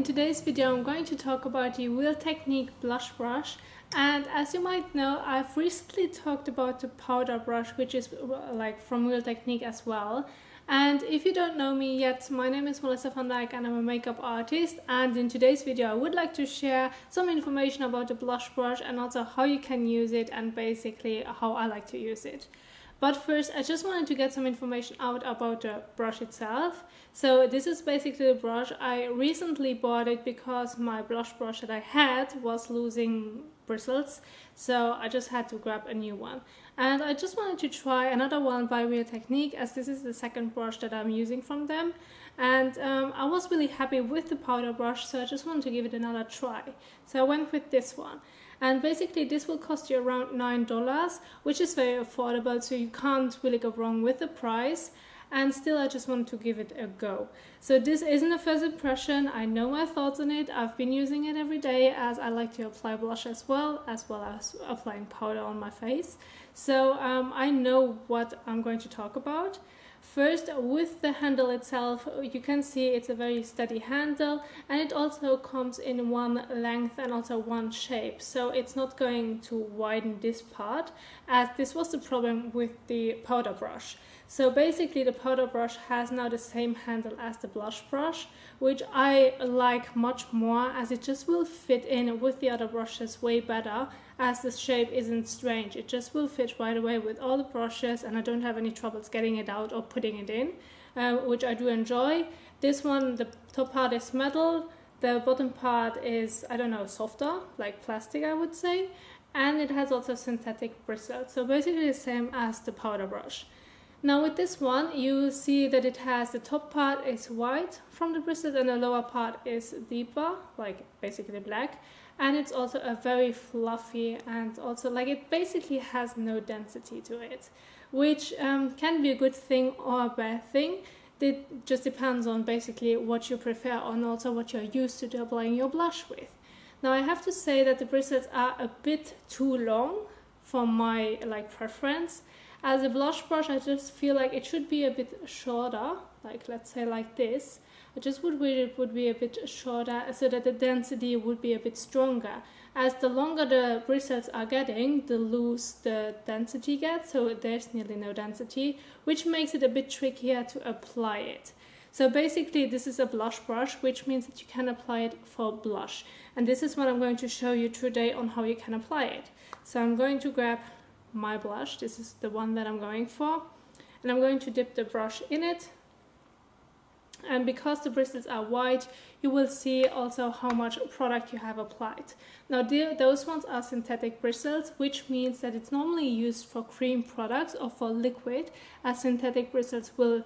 In today's video I'm going to talk about the Real Technique blush brush, and as you might know, I've recently talked about the powder brush, which is like from Real Technique as well. And if you don't know me yet, my name is Melissa van Dijk and I'm a makeup artist, and in today's video I would like to share some information about the blush brush and also how you can use it and basically how I like to use it. But first, I just wanted to get some information out about the brush itself. So this is basically the brush. I recently bought it because my blush brush that I had was losing bristles. So I just had to grab a new one. And I just wanted to try another one by Real Technique, as this is the second brush that I'm using from them. And I was really happy with the powder brush, so I just wanted to give it another try. So I went with this one. And basically this will cost you around $9, which is very affordable, so you can't really go wrong with the price. And still I just wanted to give it a go. So this isn't a first impression. I know my thoughts on it. I've been using it every day as I like to apply blush as well as applying powder on my face. So I know what I'm going to talk about. First, with the handle itself, you can see it's a very steady handle, and it also comes in one length and also one shape, so it's not going to widen this part, as this was the problem with the powder brush. So basically the powder brush has now the same handle as the blush brush, which I like much more, as it just will fit in with the other brushes way better, as the shape isn't strange. It just will fit right away with all the brushes, and I don't have any troubles getting it out or putting it in, which I do enjoy. This one, the top part is metal, the bottom part is, I don't know, softer, like plastic I would say, and it has also synthetic bristles, so basically the same as the powder brush. Now with this one, you see that it has, the top part is white from the bristles and the lower part is deeper, like basically black. And it's also a very fluffy, and also like it basically has no density to it, which can be a good thing or a bad thing. It just depends on basically what you prefer and also what you're used to applying your blush with. Now I have to say that the bristles are a bit too long for my preference. As a blush brush, I just feel like it should be a bit shorter, like let's say like this. I just would wish it would be a bit shorter so that the density would be a bit stronger. As the longer the bristles are getting, the loose the density gets, so there's nearly no density, which makes it a bit trickier to apply it. So basically this is a blush brush, which means that you can apply it for blush. And this is what I'm going to show you today on how you can apply it. So I'm going to grab my blush, this is the one that I'm going for, and I'm going to dip the brush in it. And because the bristles are white, you will see also how much product you have applied. Now those ones are synthetic bristles, which means that it's normally used for cream products or for liquid, as synthetic bristles will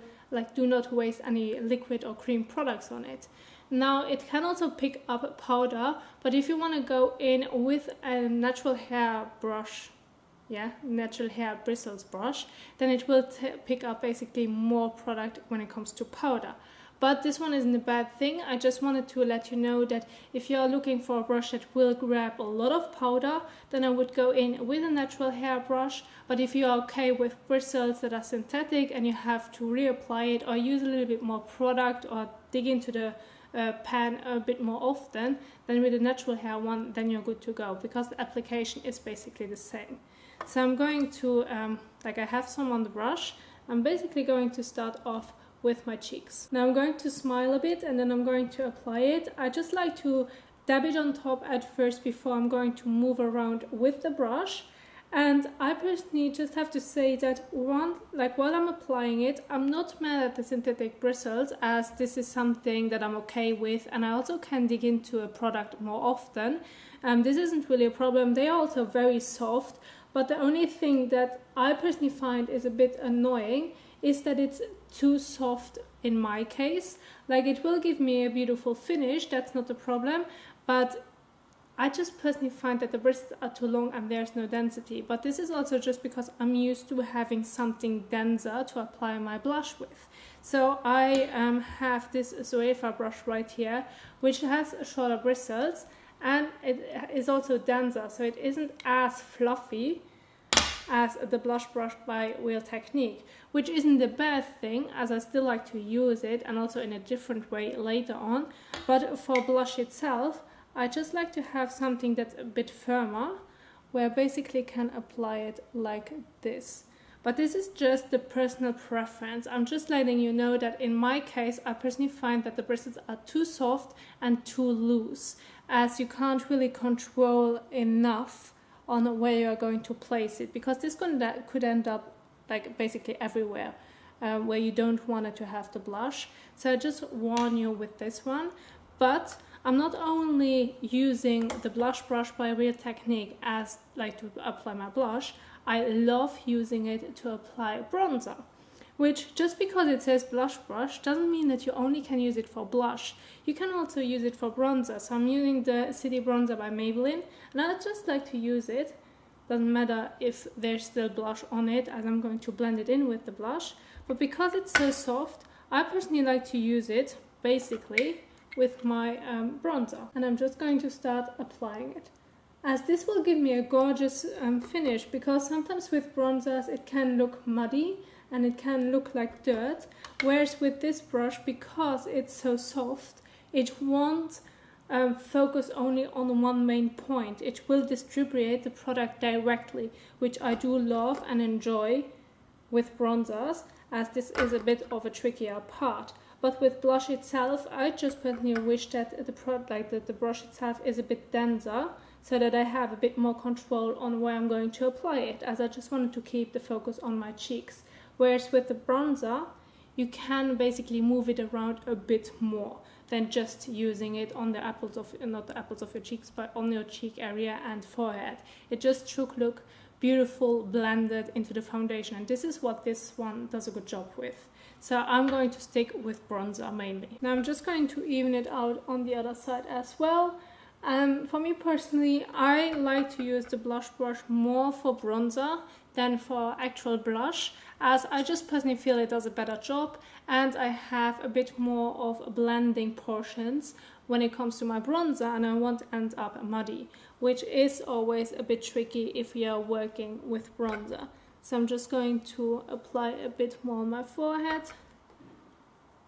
do not waste any liquid or cream products on it. Now it can also pick up powder, but if you want to go in with a natural hair brush, natural hair bristles brush, then it will pick up basically more product when it comes to powder. But this one isn't a bad thing. I just wanted to let you know that if you are looking for a brush that will grab a lot of powder, then I would go in with a natural hair brush. But if you are okay with bristles that are synthetic and you have to reapply it or use a little bit more product or dig into the pan a bit more often, then with a natural hair one, then you're good to go, because the application is basically the same. So I'm going to, I have some on the brush, I'm basically going to start off with my cheeks. Now I'm going to smile a bit and then I'm going to apply it. I just like to dab it on top at first before I'm going to move around with the brush. And I personally just have to say that while I'm applying it, I'm not mad at the synthetic bristles, as this is something that I'm okay with, and I also can dig into a product more often. This isn't really a problem. They are also very soft, but the only thing that I personally find is a bit annoying is that it's too soft in my case. It will give me a beautiful finish, that's not a problem, but I just personally find that the bristles are too long and there's no density. But this is also just because I'm used to having something denser to apply my blush with. So I have this Zoeva brush right here, which has shorter bristles, and it is also denser, so it isn't as fluffy. as the blush brush by Real Technique, which isn't a bad thing, as I still like to use it, and also in a different way later on. But for blush itself, I just like to have something that's a bit firmer, where I basically can apply it like this. But this is just the personal preference. I'm just letting you know that in my case, I personally find that the bristles are too soft and too loose, as you can't really control enough on where you're going to place it, because this could end up like basically everywhere where you don't want it to have the blush. So I just warn you with this one. But I'm not only using the blush brush by Real Technique as like to apply my blush, I love using it to apply bronzer, which just because it says blush brush doesn't mean that you only can use it for blush. You can also use it for bronzer. So I'm using the City Bronzer by Maybelline, and I just like to use it. Doesn't matter if there's still blush on it, as I'm going to blend it in with the blush. But because it's so soft, I personally like to use it basically with my bronzer. And I'm just going to start applying it, as this will give me a gorgeous finish, because sometimes with bronzers it can look muddy and it can look like dirt, whereas with this brush, because it's so soft, it won't focus only on one main point. It will distribute the product directly, which I do love and enjoy with bronzers, as this is a bit of a trickier part. But with blush itself, I just personally wish that the brush itself is a bit denser, so that I have a bit more control on where I'm going to apply it, as I just wanted to keep the focus on my cheeks. Whereas with the bronzer, you can basically move it around a bit more than just using it on the apples of, not the apples of your cheeks, but on your cheek area and forehead. It just should look beautiful blended into the foundation, and this is what this one does a good job with. So I'm going to stick with bronzer mainly. Now I'm just going to even it out on the other side as well. For me personally, I like to use the blush brush more for bronzer than for actual blush, as I just personally feel it does a better job, and I have a bit more of blending portions when it comes to my bronzer, and I won't end up muddy, which is always a bit tricky if you're working with bronzer. So I'm just going to apply a bit more on my forehead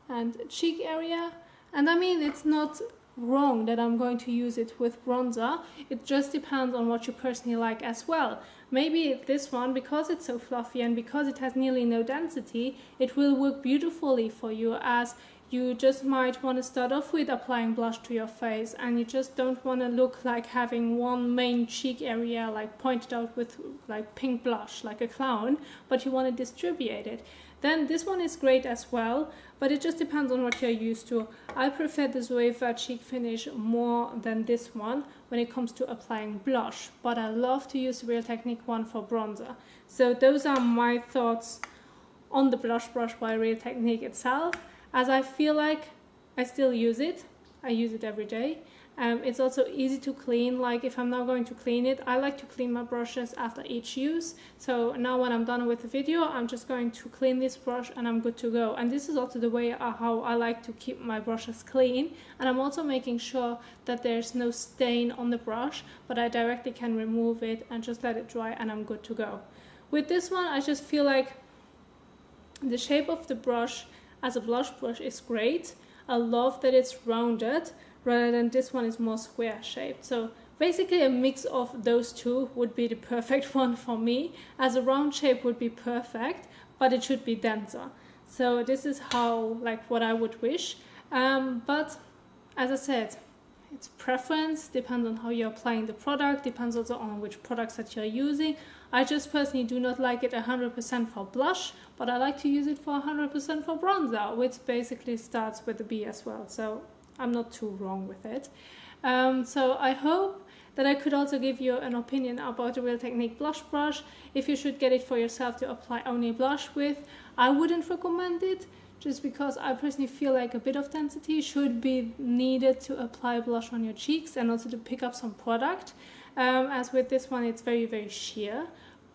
and cheek area. And I mean, it's not wrong that I'm going to use it with bronzer. It just depends on what you personally like as well. Maybe this one, because it's so fluffy and because it has nearly no density, it will work beautifully for you, as you just might want to start off with applying blush to your face, and you just don't want to look like having one main cheek area like pointed out with like pink blush like a clown, but you want to distribute it. Then this one is great as well, but it just depends on what you're used to. I prefer the Zoeva cheek finish more than this one when it comes to applying blush, but I love to use the Real Technique one for bronzer. So those are my thoughts on the blush brush by Real Technique itself, as I feel like I still use it. I use it every day. It's also easy to clean. Like if I'm now going to clean it, I like to clean my brushes after each use. So now when I'm done with the video, I'm just going to clean this brush and I'm good to go. And this is also the way how I like to keep my brushes clean. And I'm also making sure that there's no stain on the brush, but I directly can remove it and just let it dry and I'm good to go. With this one, I just feel like the shape of the brush as a blush brush is great. I love that it's rounded, rather than this one is more square shaped. So basically a mix of those two would be the perfect one for me, as a round shape would be perfect, but it should be denser. So this is how, like, what I would wish. But as I said, it's preference, depends on how you're applying the product, depends also on which products that you're using. I just personally do not like it 100% for blush, but I like to use it for 100% for bronzer, which basically starts with a B as well. So I'm not too wrong with it. So I hope that I could also give you an opinion about the Real Technique blush brush. If you should get it for yourself to apply only blush with, I wouldn't recommend it, just because I personally feel like a bit of density should be needed to apply blush on your cheeks and also to pick up some product. As with this one, it's very, very sheer.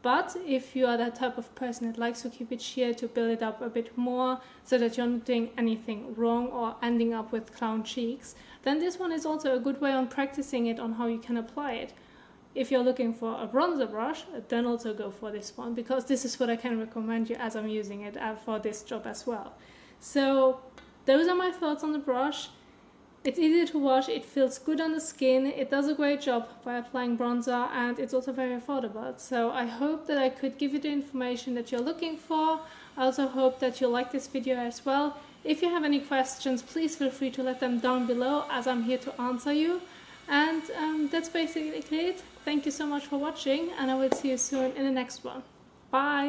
But if you are that type of person that likes to keep it sheer to build it up a bit more so that you're not doing anything wrong or ending up with clown cheeks, then this one is also a good way on practicing it on how you can apply it. if you're looking for a bronzer brush, then also go for this one, because this is what I can recommend you as I'm using it for this job as well. So those are my thoughts on the brush. It's easy to wash, it feels good on the skin, it does a great job by applying bronzer, and it's also very affordable. So I hope that I could give you the information that you're looking for. I also hope that you like this video as well. If you have any questions, please feel free to let them down below, as I'm here to answer you. And that's basically it. Thank you so much for watching, and I will see you soon in the next one. Bye!